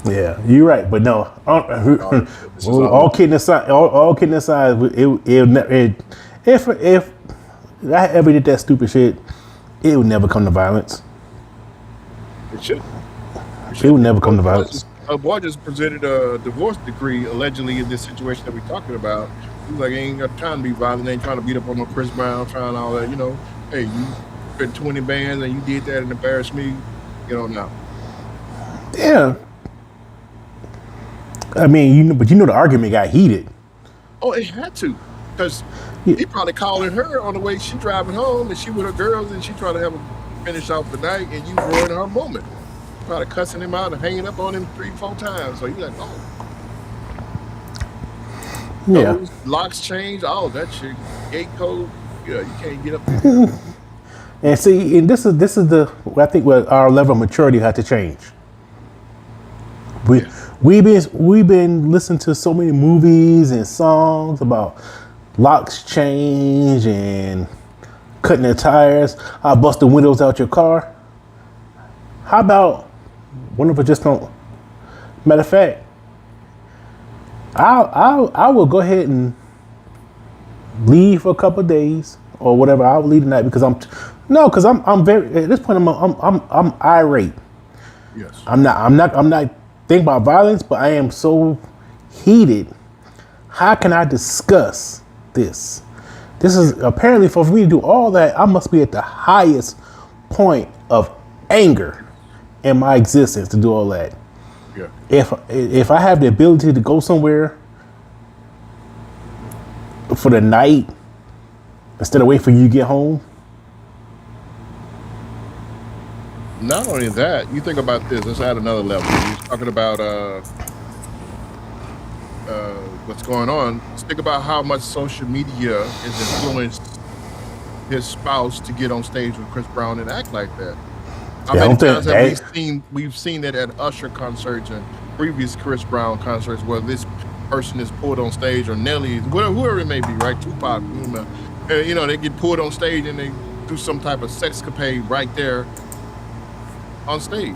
Yeah, you're right, but no. All kidding aside, if I ever did that stupid shit, it would never come to violence. It should. It would never come to violence. A boy just presented a divorce decree allegedly in this situation that we're talking about. He's like, ain't got time to be violent, ain't trying to beat up on no Chris Brown, trying all that, you know. Hey, you spent 20 bands and you did that and embarrassed me, you know, no. Yeah. I mean, but the argument got heated. Oh, it had to, because he probably calling her on the way she driving home, and she with her girls, and she trying to have a finish off the night, and you ruined her moment. Probably cussing him out and hanging up on him 3-4 times. So you like, oh, yeah, those locks change, all that shit, gate code. Yeah, you can't get up there. And see, and this is I think where our level of maturity had to change. We've been listening to so many movies and songs about locks change and cutting their tires. I bust the windows out your car. How about one of us just don't? Matter of fact, I will go ahead and leave for a couple of days or whatever. I'll leave tonight because I'm very at this point I'm irate. Yes. I'm not thinking about violence, but I am so heated. How can I discuss this? This is apparently for me to do all that. I must be at the highest point of anger in my existence to do all that. Yeah. If I have the ability to go somewhere for the night instead of wait for you to get home. Not only that, you think about this. Let's add another level. You're talking about what's going on. Let's think about how much social media has influenced his spouse to get on stage with Chris Brown and act like that. How many times have we've seen that at Usher concerts and previous Chris Brown concerts where this person is pulled on stage, or Nelly, whoever it may be, right? Tupac, you know, they get pulled on stage and they do some type of sexcapade right there on stage.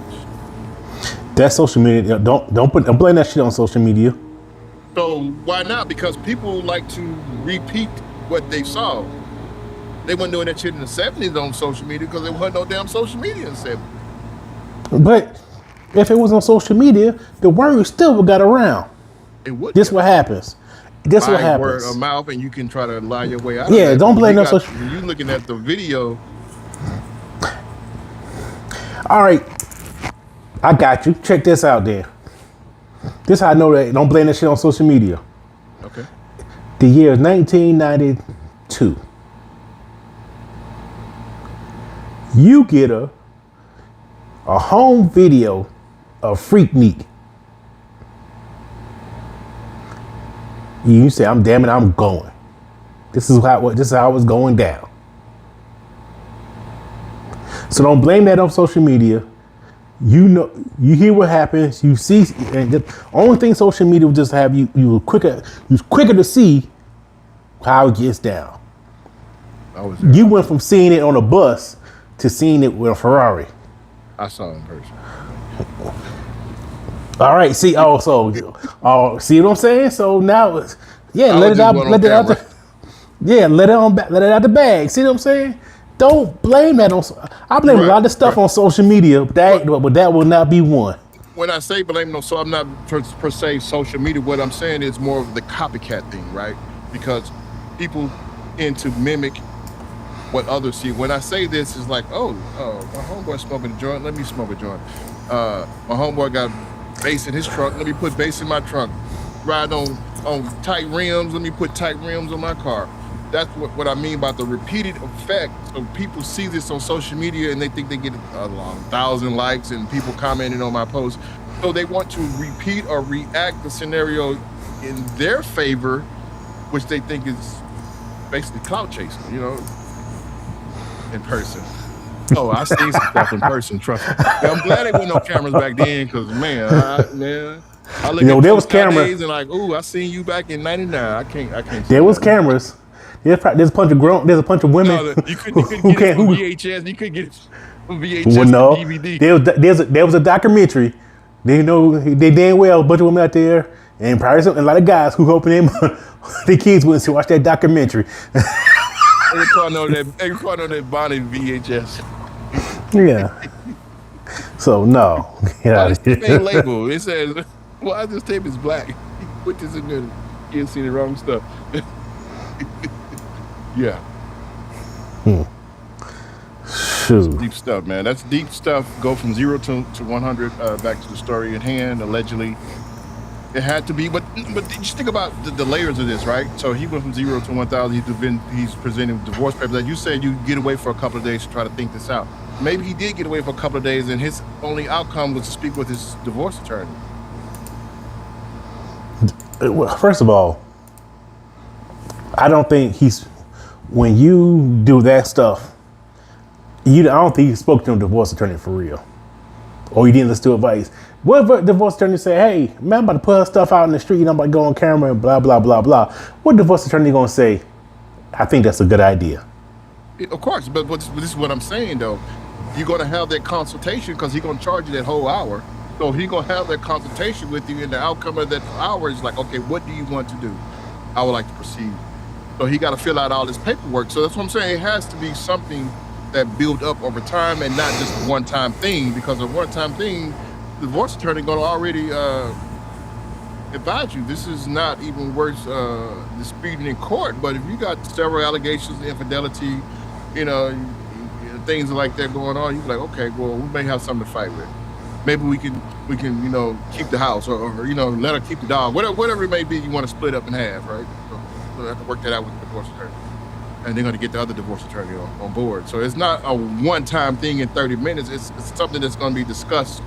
That's social media. Don't blame that shit on social media. So why not? Because people like to repeat what they saw. They weren't doing that shit in the 70s on social media because there wasn't no damn social media in the 70s. But if it was on social media, the word still got around. It would. This what happens. This what happens. Word of mouth, and you can try to lie your way out. Yeah, of that. don't blame them. Social. When you looking at the video. All right, I got you. Check this out, then. This is how I know that. Don't blame that shit on social media. Okay. The year is 1992. You get a home video of Freaknik. You say, I'm going. This is how it's going down. So don't blame that on social media. You know, you hear what happens. You see, and the only thing social media will just have you quicker to see how it gets down. You went from seeing it on a bus to seeing it with a Ferrari. I saw it in person. All right. See, see what I'm saying? So now, yeah, let it out. Let it out. Yeah, let it out the bag. See what I'm saying? Don't blame that on. I blame a lot of stuff on social media, but that will not be one. When I say blame on, so I'm not per se social media. What I'm saying is more of the copycat thing, right? Because people tend to mimic what others see. When I say this, it's like, oh, my homeboy smoking a joint. Let me smoke a joint. My homeboy got bass in his trunk. Let me put bass in my trunk. Ride on tight rims. Let me put tight rims on my car. That's what I mean by the repeated effect. So people see this on social media and they think they get 1,000 likes and people commenting on my post. So they want to repeat or react the scenario in their favor, which they think is basically clout chasing, you know, in person. Oh, I seen some stuff in person, trust me. Yeah, I'm glad there weren't no cameras back then, because man, I look at there was cameras and like, ooh, I seen you back in '99. I can't. There was cameras. There's a bunch of women. No, you couldn't get it from VHS. You couldn't get it from VHS. Well, no, DVD. There was a documentary. They damn well a bunch of women out there, and probably a lot of guys who hoping their kids wouldn't watch that documentary. Every car know that Bonnie VHS. Yeah. So no, get out of here. This ain't label. It says, "Why this tape is black?" You put this in there. You can't see the wrong stuff. Yeah. Shoot. Deep stuff, man. That's deep stuff. Go from 0 to 100. Back to the story at hand. Allegedly, it had to be, but just think about the layers of this, right? So he went from 0 to 1,000. He's presenting divorce papers. Like you said, you get away for a couple of days to try to think this out. Maybe he did get away for a couple of days, and his only outcome was to speak with his divorce attorney. Well, first of all, I don't think when you do that stuff, I don't think you spoke to a divorce attorney for real. Or you didn't listen to advice. What if a divorce attorney say, hey, man, I'm about to put her stuff out in the street and I'm about to go on camera and blah, blah, blah, blah. What divorce attorney gonna say, I think that's a good idea? Of course, but this is what I'm saying though. You're gonna have that consultation because he's gonna charge you that whole hour. So he's gonna have that consultation with you, and the outcome of that hour is like, okay, what do you want to do? I would like to proceed. So he got to fill out all this paperwork. So that's what I'm saying. It has to be something that build up over time and not just a one-time thing, because a one-time thing, the divorce attorney going to already advise you, this is not even worth disputing in court. But if you got several allegations of infidelity, you know, things like that going on, you're like, okay, well, we may have something to fight with. Maybe we can keep the house, or let her keep the dog, whatever it may be. You want to split up in half, right? So you have to work that out with the divorce attorney, and they're going to get the other divorce attorney on board. So it's not a one-time thing in 30 minutes. It's something that's going to be discussed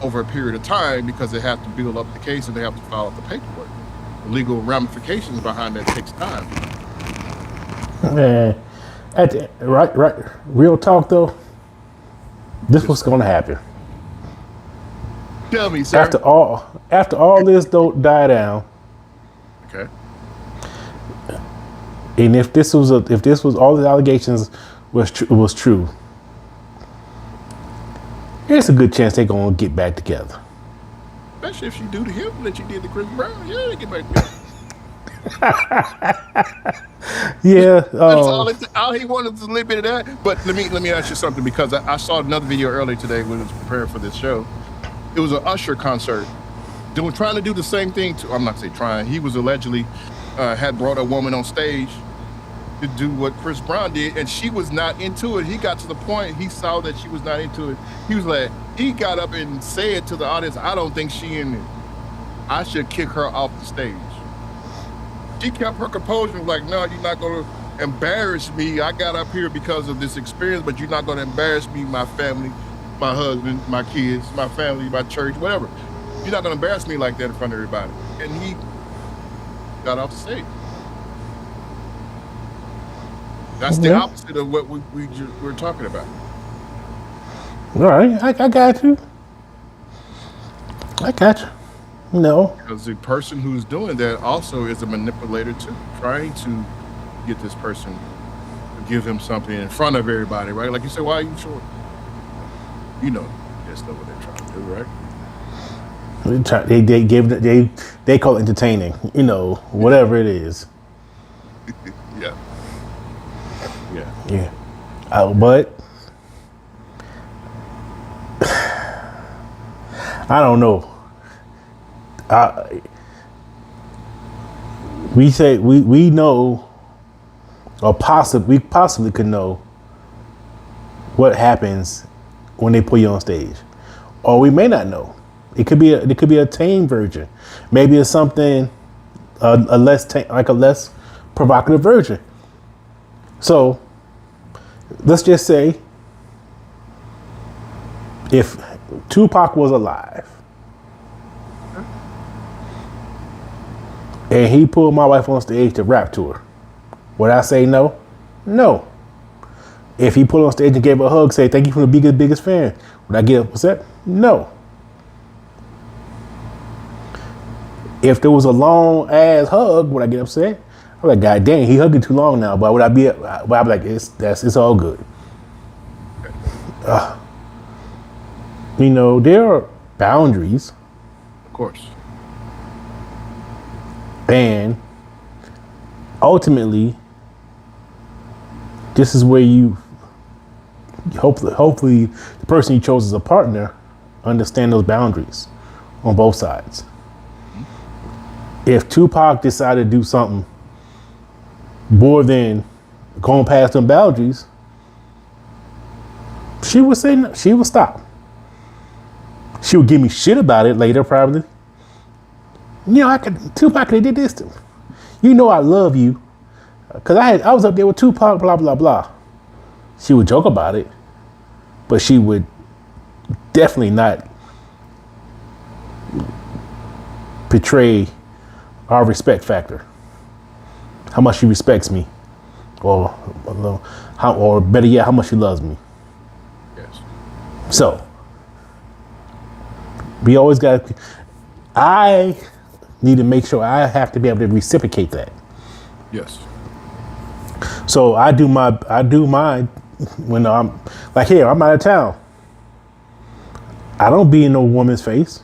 over a period of time, because they have to build up the case and they have to file out the paperwork. The legal ramifications behind that takes time. Man, right. Real talk though. This was going to happen. Tell me, sir. After all this don't die down, Okay. and if this was all the allegations was true, there's a good chance they're gonna get back together. Especially if she do to him that you did to Chris Brown. Yeah, they get back together. Yeah, That's all he wanted was a little bit of that. But let me ask you something, because I saw another video earlier today when I was preparing for this show. It was an Usher concert. Trying to do the same thing to, I'm not saying trying. He was allegedly had brought a woman on stage to do what Chris Brown did, and she was not into it. He got to the point, he saw that she was not into it. He was like, he got up and said to the audience, I don't think she in it. I should kick her off the stage. She kept her composure, like, no, you're not going to embarrass me. I got up here because of this experience, but you're not going to embarrass me, my family, my husband, my kids, my family, my church, whatever. You're not going to embarrass me like that in front of everybody. And he got off the stage. That's the opposite of what we're talking about. All right, I got you. No. Because the person who's doing that also is a manipulator too, trying to get this person to give him something in front of everybody, right? Like you say, why are you short? You know, that's not what they're trying to do, right? They call it entertaining, whatever it is. Yeah. Yeah. But I don't know. We know, or we possibly could know what happens when they put you on stage, or we may not know. It could be a tame version. Maybe it's something a less provocative version. So let's just say if Tupac was alive and he pulled my wife on stage to rap to her, would I say no? No. If he pulled on stage and gave her a hug, say thank you for the biggest fan, would I get upset? No. If there was a long ass hug, would I get upset? I'm like, God dang, he hugging too long now. But would I be? I'd be like, it's all good. There are boundaries. Of course. And ultimately, this is where you hopefully the person you chose as a partner understand those boundaries on both sides. If Tupac decided to do something more than going past them boundaries, she would say no, she would stop. She would give me shit about it later, probably. Tupac could have did this to me. I love you. Cause I was up there with Tupac, blah, blah, blah. She would joke about it, but she would definitely not portray our respect factor. How much she respects me, or better yet, how much she loves me. Yes. So we always got. I need to make sure I have to be able to reciprocate that. Yes. So I do mine when I'm like, here, I'm out of town. I don't be in no woman's face.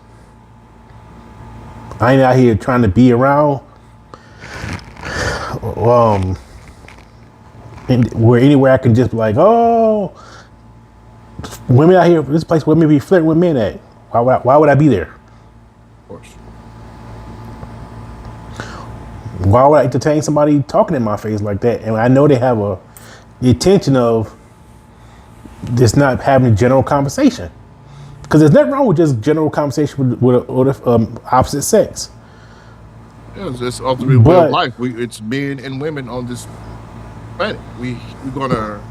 I ain't out here trying to be around anywhere I can just be like, oh, women out here, this place women be flirting with men at. Why would I be there? Of course. Why would I entertain somebody talking in my face like that? And I know they have the intention of just not having a general conversation. Because there's nothing wrong with just general conversation with opposite sex. Yeah, it's ultimately way of life. It's men and women on this planet. We're gonna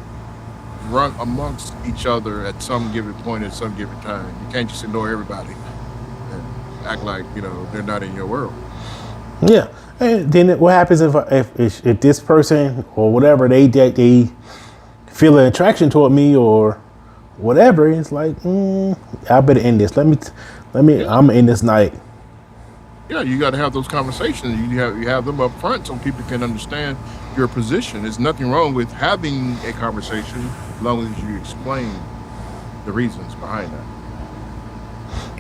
run amongst each other at some given point at some given time. You can't just ignore everybody and act like they're not in your world. Yeah, and then what happens if this person or whatever they feel an attraction toward me or whatever? It's like, I better end this. Let me. I'm in this night. Yeah, you got to have those conversations. You have them up front so people can understand your position. There's nothing wrong with having a conversation as long as you explain the reasons behind that.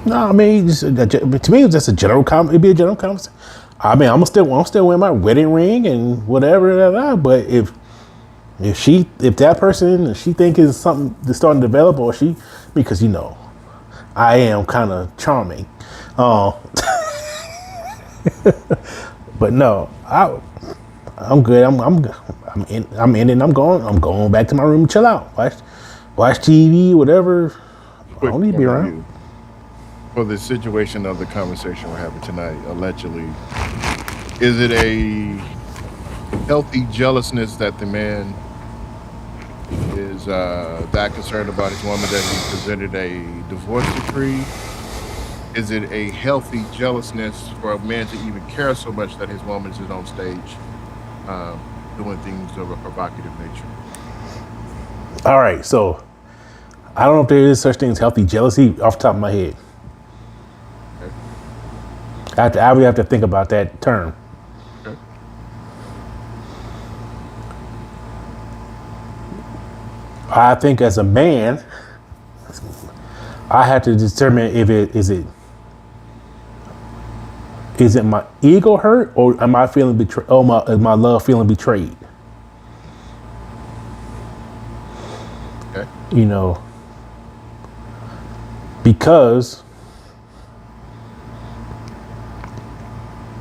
No, I mean, to me, it's just a general it'd be a general conversation. I mean, I'm still wearing my wedding ring and whatever. But if that person, she think is something that's starting to develop, or because I am kind of charming. But no, I'm good. I'm in it. I'm going back to my room, chill out, watch TV, whatever. I don't need to be around. For the situation of the conversation we're having tonight, allegedly, is it a healthy jealousness that the man is that concerned about his woman that he presented a divorce decree? Is it a healthy jealousness for a man to even care so much that his woman is on stage doing things of a provocative nature? All right, so I don't know if there is such thing as healthy jealousy off the top of my head. Okay. I would have to think about that term. Okay. I think as a man, I have to determine if is it my ego hurt, or am I feeling betrayed? Oh, is my love feeling betrayed? Okay. Because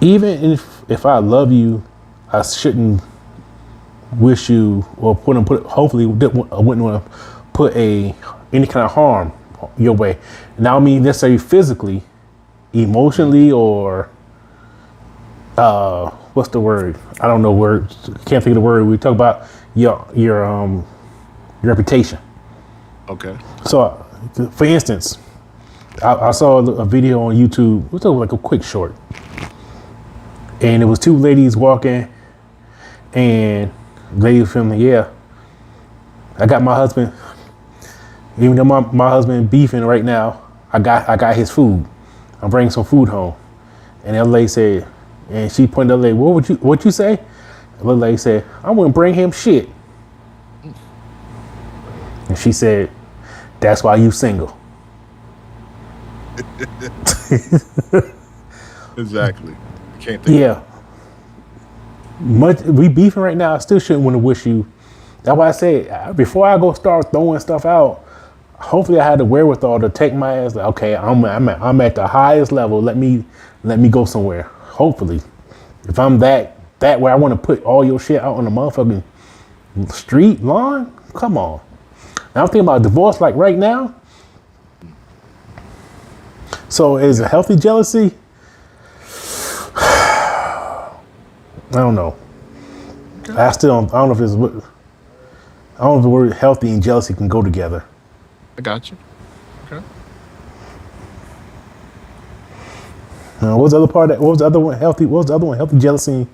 even if I love you, I shouldn't wish you or hopefully I wouldn't want to put any kind of harm your way. Now I mean necessarily physically, emotionally, or what's the word? I don't know words. Can't think of the word. We talk about your reputation. Okay. So, for instance, I saw a video on YouTube. It was like a quick short, and it was two ladies walking, and lady was filming. Yeah, I got my husband. Even though my husband beefing right now, I got his food. I'm bringing some food home, and the lady said. And she pointed at the lady, what you say? The little lady said, I wouldn't bring him shit. And she said, that's why you single. Exactly. You can't think. Yeah. We beefing right now. I still shouldn't want to wish you. That's why I said, before I go start throwing stuff out, hopefully I had the wherewithal to take my ass. Like, okay, I'm at the highest level. Let me go somewhere. Hopefully, if I'm that where I want to put all your shit out on the motherfucking street lawn, come on. Now I'm thinking about divorce like right now. So is a healthy jealousy? I don't know. I don't know if the word healthy and jealousy can go together. I got you. Okay. What was the other part? What was the other one? Healthy. What was the other one? Healthy jealousy.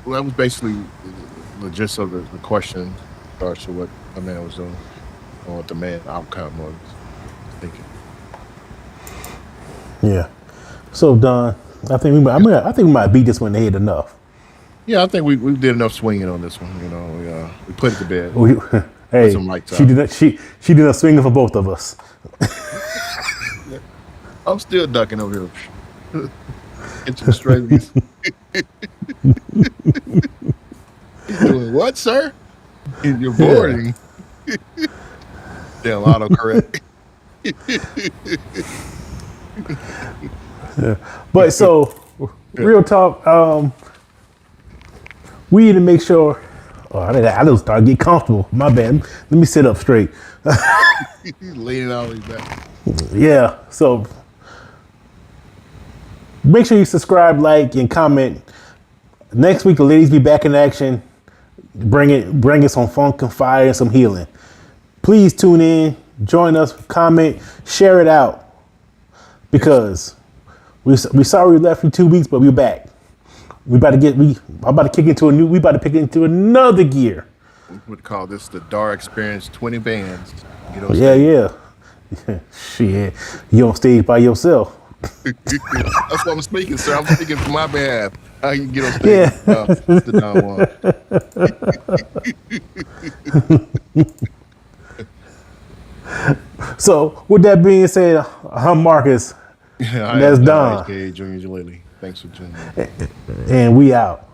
Well, that was basically the gist of the question. Regards to what a man was doing, or what the man outcome was thinking. Yeah. So Don, I think we might beat this one in the head enough. Yeah, I think we did enough swinging on this one. We put it to bed. Hey, she did enough swinging for both of us. I'm still ducking over here. Get some straighties. He's doing what, sir? You're boring. Damn autocorrect. Yeah. But so real talk. We need to make sure. Oh, I just start getting comfortable. My bad. Let me sit up straight. Leaning all the way back. Yeah. So make sure you subscribe, like, and comment. Next week, the ladies be back in action. Bring us some funk and fire and some healing. Please tune in, join us, comment, share it out. Because we sorry we left for 2 weeks, but we're back. I'm about to kick into another gear. We would call this the Dar Experience 20 bands. Yeah. Shit. You on stage by yourself. That's what I'm speaking, sir. I'm speaking for my behalf. I can get on stage. Yeah. The Don one. So, with that being said, I'm Marcus. Yeah, that's Don. Junior Jalili. Thanks for tuning in. And we out.